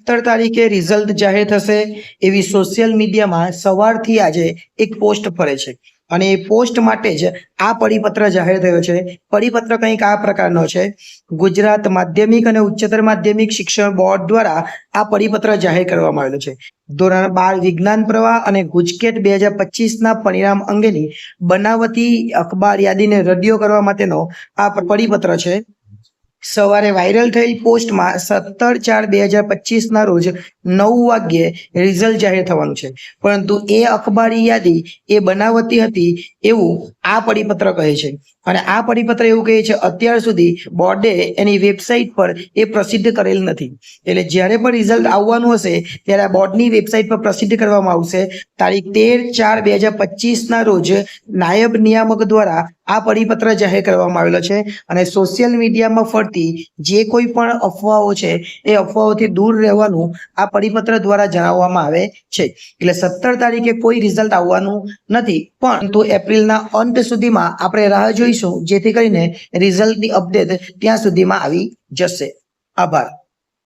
17 તારીખે રિઝલ્ટ જાહેર થશે એવી સોશિયલ મીડિયામાં સવારથી આજે એક પોસ્ટ ફરે છે અને એ પોસ્ટ માટે જ આ પરિપત્ર જાહેર થયો છે। પરિપત્ર કંઈક આ પ્રકારનો છે। ગુજરાત માધ્યમિક અને ઉચ્ચતર માધ્યમિક શિક્ષણ બોર્ડ દ્વારા આ પરિપત્ર જાહેર કરવામાં આવેલો છે। ધોરણ 12 વિજ્ઞાન પ્રવાહ અને ગુજકેટ 2025ના પરિણામ અંગેની બનાવટી અખબાર યાદીને રદિયો કરવા માટેનો આ પરિપત્ર છે। સવારે વાયરલ થયેલ પોસ્ટમાં 17/4/2025ના રોજ 9 વાગ્યે રિઝલ્ટ જાહેર થવાનું છે, પરંતુ એ અખબારી યાદી એ બનાવટી હતી એવું આ પરિપત્ર કહે છે। અને આ પરિપત્ર એવું કહે છે અત્યાર સુધી બોર્ડે એની વેબસાઇટ પર એ પ્રસિદ્ધ કરેલ નથી। એટલે જ્યારે પણ રિઝલ્ટ આવવાનું હશે ત્યારે આ બોર્ડની વેબસાઇટ પર પ્રસિદ્ધ કરવામાં આવશે। તારીખ 13/4/2025ના રોજ નાયબ નિયામક દ્વારા આ પરિપત્ર જાહેર કરવામાં આવેલો છે અને સોશિયલ મીડિયામાં ફરતી જે કોઈ પણ અફવાઓ છે એ અફવાઓથી દૂર રહેવાનું આ પરિપત્ર દ્વારા જણાવવામાં આવે છે। એટલે 17 તારીખે કોઈ રિઝલ્ટ આવવાનું નથી, પરંતુ એપ્રિલના અંત સુધીમાં આપણે રાહ જોઈશું, જેથી કરીને રિઝલ્ટની અપડેટ ત્યાં સુધીમાં આવી જશે। આભાર।